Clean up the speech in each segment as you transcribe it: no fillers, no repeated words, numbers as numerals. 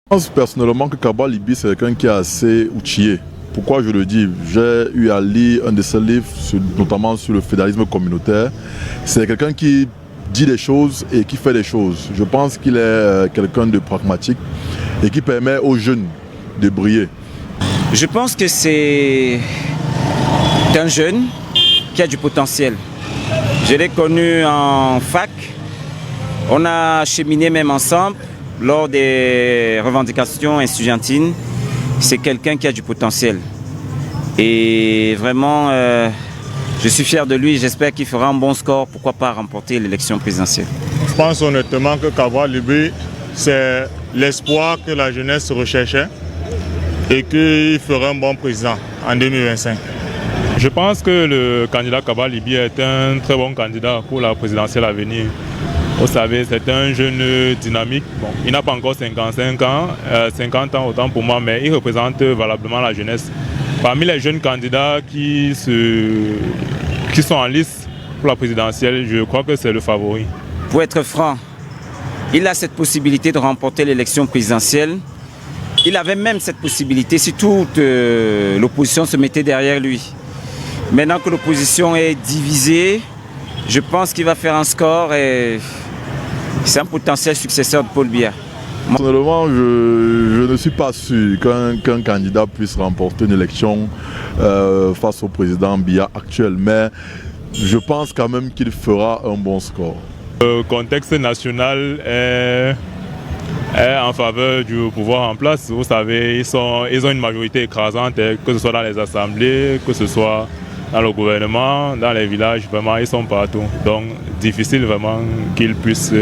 Je pense personnellement que Kaba Libi, c'est quelqu'un qui est assez outillé. Pourquoi je le dis? J'ai eu à lire un de ses livres, notamment sur le fédéralisme communautaire. C'est quelqu'un qui dit des choses et qui fait des choses. Je pense qu'il est quelqu'un de pragmatique et qui permet aux jeunes de briller. Je pense que c'est un jeune qui a du potentiel. Je l'ai connu en fac. On a cheminé même ensemble lors des revendications estudiantines. C'est quelqu'un qui a du potentiel. Et vraiment, je suis fier de lui. J'espère qu'il fera un bon score. Pourquoi pas remporter l'élection présidentielle. Je pense honnêtement que Kaba Libi, c'est l'espoir que la jeunesse recherchait et qu'il fera un bon président en 2025. Je pense que le candidat Kaba Libi est un très bon candidat pour la présidentielle à venir. Vous savez, c'est un jeune dynamique. Bon, il n'a pas encore 55 ans, 50 ans autant pour moi, mais il représente valablement la jeunesse. Parmi les jeunes candidats qui sont en lice pour la présidentielle, je crois que c'est le favori. Pour être franc, il a cette possibilité de remporter l'élection présidentielle. Il avait même cette possibilité si toute l'opposition se mettait derrière lui. Maintenant que l'opposition est divisée, je pense qu'il va faire un score et c'est un potentiel successeur de Paul Biya. Personnellement, je ne suis pas sûr qu'un candidat puisse remporter une élection face au président Biya actuel, mais je pense quand même qu'il fera un bon score. Le contexte national est en faveur du pouvoir en place. Vous savez, ils ont une majorité écrasante, que ce soit dans les assemblées, que ce soit dans le gouvernement, dans les villages, vraiment, ils sont partout. Donc, difficile vraiment qu'ils puissent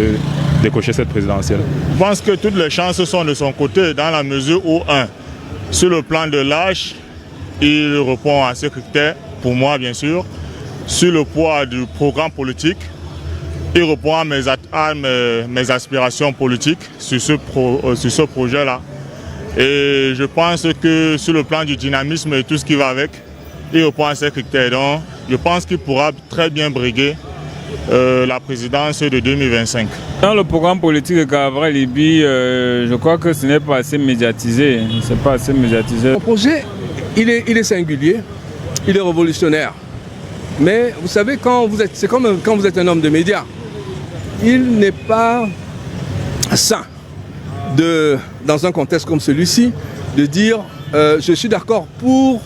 décocher cette présidentielle. Je pense que toutes les chances sont de son côté, dans la mesure où, sur le plan de l'âge, il répond à ce critère, pour moi bien sûr. Sur le poids du programme politique, il répond à mes aspirations politiques sur ce projet-là. Et je pense que sur le plan du dynamisme et tout ce qui va avec, il répond à ces critères. Donc, je pense qu'il pourra très bien briguer la présidence de 2025. Dans le programme politique de Kaba Libi, je crois que ce n'est pas assez médiatisé. C'est pas assez médiatisé. Le projet, il est singulier, il est révolutionnaire. Mais vous savez, c'est comme quand vous êtes un homme de médias. Il n'est pas sain, dans un contexte comme celui-ci, de dire je suis d'accord pour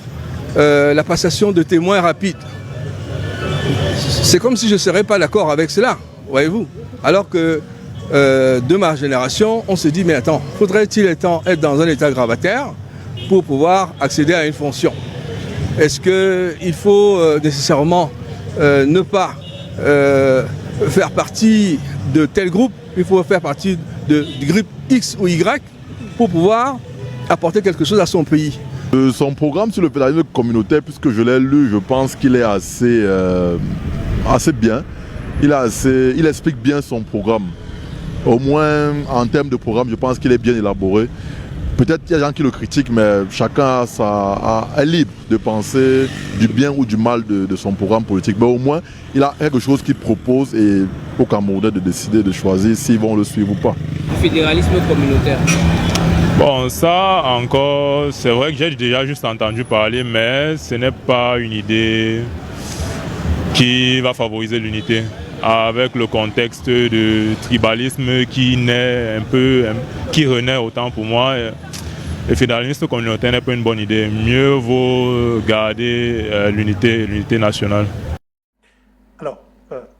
la passation de témoins rapides. C'est comme si je ne serais pas d'accord avec cela, voyez-vous. Alors que de ma génération, on se dit, mais attends, faudrait-il être dans un état gravataire pour pouvoir accéder à une fonction? Est-ce qu'il faut nécessairement ne pas faire partie de tel groupe? Il faut faire partie du groupe X ou Y pour pouvoir apporter quelque chose à son pays. Son programme sur le fédéralisme communautaire, puisque je l'ai lu, je pense qu'il est assez bien. Il explique bien son programme. Au moins en termes de programme, je pense qu'il est bien élaboré. Peut-être qu'il y a des gens qui le critiquent, mais chacun est libre de penser du bien ou du mal de son programme politique. Mais au moins, il a quelque chose qu'il propose et au Camerounais de décider, de choisir s'ils vont le suivre ou pas. Le fédéralisme communautaire. Bon, ça encore, c'est vrai que j'ai déjà juste entendu parler, mais ce n'est pas une idée qui va favoriser l'unité. Avec le contexte de tribalisme qui renaît autant pour moi, le fédéralisme communautaire n'est pas une bonne idée. Mieux vaut garder l'unité nationale. Alors,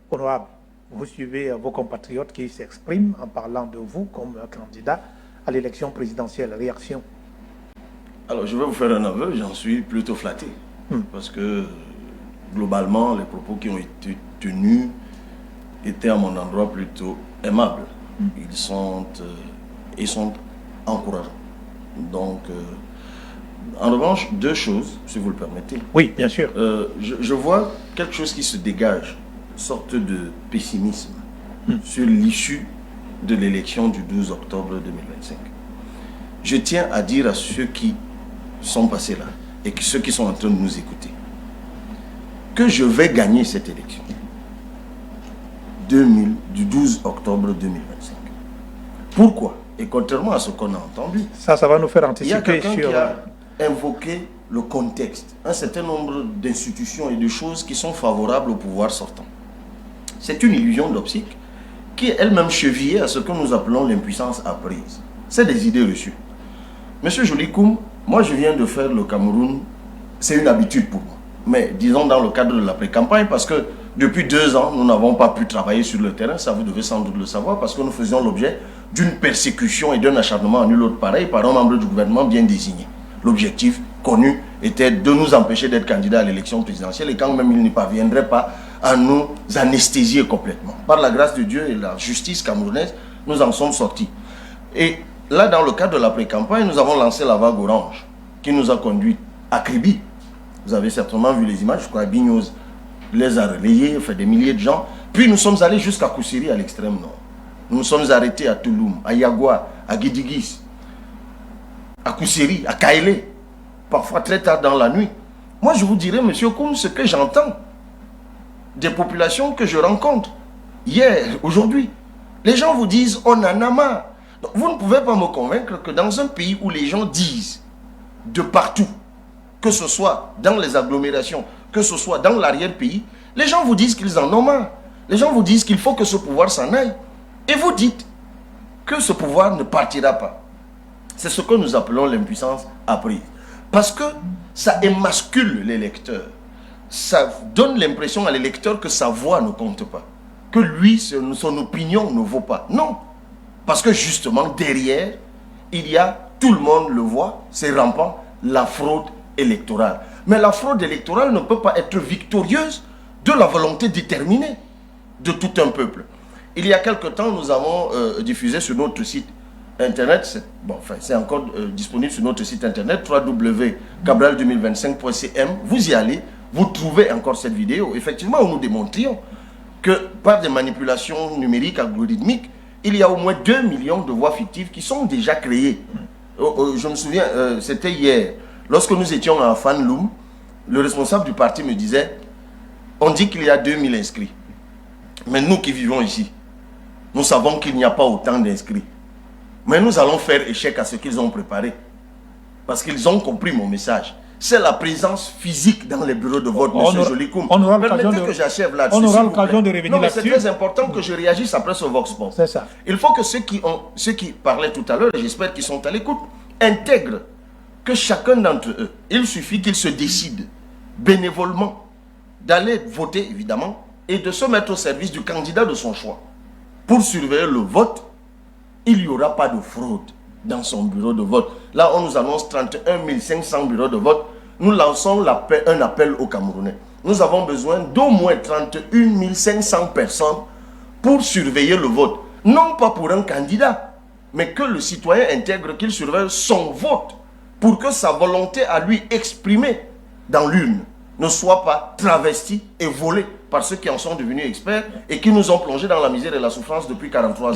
honorable, vous suivez vos compatriotes qui s'expriment en parlant de vous comme candidat à l'élection présidentielle. Réaction? Alors, je vais vous faire un aveu, j'en suis plutôt flatté. Parce que, globalement, les propos qui ont été tenus étaient à mon endroit plutôt aimables. Ils sont encourageants. Donc, en revanche, deux choses, si vous le permettez. Oui, bien sûr. Je vois quelque chose qui se dégage, une sorte de pessimisme sur l'issue de l'élection du 12 octobre 2025. Je tiens à dire à ceux qui sont passés là et ceux qui sont en train de nous écouter que je vais gagner cette élection du 12 octobre 2025. Pourquoi? Et contrairement à ce qu'on a entendu, ça va nous faire il y a anticiper quelqu'un sur... qui a invoqué le contexte, un certain nombre d'institutions et de choses qui sont favorables au pouvoir sortant. C'est une illusion d'optique qui est elle-même chevillée à ce que nous appelons l'impuissance apprise. C'est des idées reçues. Monsieur Joly Coum, moi je viens de faire le Cameroun, c'est une habitude pour moi. Mais disons dans le cadre de la pré-campagne, parce que depuis 2 ans, nous n'avons pas pu travailler sur le terrain, ça vous devez sans doute le savoir, parce que nous faisions l'objet d'une persécution et d'un acharnement à nul autre pareil par un membre du gouvernement bien désigné. L'objectif connu était de nous empêcher d'être candidats à l'élection présidentielle et quand même il n'y parviendrait pas à nous anesthésier complètement. Par la grâce de Dieu et la justice camerounaise, nous en sommes sortis. Et là, dans le cadre de la pré-campagne, nous avons lancé la vague orange qui nous a conduit à Kribi. Vous avez certainement vu les images, je crois que Bignoz les a relayés, fait des milliers de gens. Puis nous sommes allés jusqu'à Koussiri à l'extrême nord. Nous nous sommes arrêtés à Touloum, à Yagua, à Guidigis, à Koussiri, à Kaélé, parfois très tard dans la nuit. Moi, je vous dirais, monsieur Koum, ce que j'entends des populations que je rencontre hier, aujourd'hui. Les gens vous disent, on en a marre. Donc, vous ne pouvez pas me convaincre que dans un pays où les gens disent de partout, que ce soit dans les agglomérations, que ce soit dans l'arrière-pays, les gens vous disent qu'ils en ont marre. Les gens vous disent qu'il faut que ce pouvoir s'en aille. Et vous dites que ce pouvoir ne partira pas. C'est ce que nous appelons l'impuissance apprise. Parce que ça émascule l'électeur. Ça donne l'impression à l'électeur que sa voix ne compte pas. Que lui, son opinion ne vaut pas. Non. Parce que justement, derrière, il y a, tout le monde le voit, c'est rampant, la fraude électorale. Mais la fraude électorale ne peut pas être victorieuse de la volonté déterminée de tout un peuple. Il y a quelque temps, nous avons diffusé sur notre site internet, c'est encore disponible sur notre site internet www.cabral2025.cm. Vous y allez, vous trouvez encore cette vidéo. Effectivement, où nous démontrions que par des manipulations numériques, algorithmiques, il y a au moins 2 millions de voix fictives qui sont déjà créées. Je me souviens, c'était hier, lorsque nous étions à Fanloum, le responsable du parti me disait, on dit qu'il y a 2000 inscrits. Mais nous qui vivons ici, nous savons qu'il n'y a pas autant d'inscrits. Mais nous allons faire échec à ce qu'ils ont préparé. Parce qu'ils ont compris mon message. C'est la présence physique dans les bureaux de vote, M. Joly Coum. Permettez que j'achève là-dessus. On aura l'occasion de revenir là-dessus. C'est très important que je réagisse après ce Vox Pop. C'est ça. Il faut que ceux qui parlaient tout à l'heure, et j'espère qu'ils sont à l'écoute, intègrent que chacun d'entre eux, il suffit qu'ils se décident bénévolement d'aller voter, évidemment, et de se mettre au service du candidat de son choix. Pour surveiller le vote, il n'y aura pas de fraude dans son bureau de vote. Là, on nous annonce 31 500 bureaux de vote. Nous lançons un appel aux Camerounais. Nous avons besoin d'au moins 31 500 personnes pour surveiller le vote. Non pas pour un candidat, mais que le citoyen intègre qu'il surveille son vote pour que sa volonté à lui exprimée dans l'urne ne soit pas travestie et volée par ceux qui en sont devenus experts et qui nous ont plongés dans la misère et la souffrance depuis 43 ans.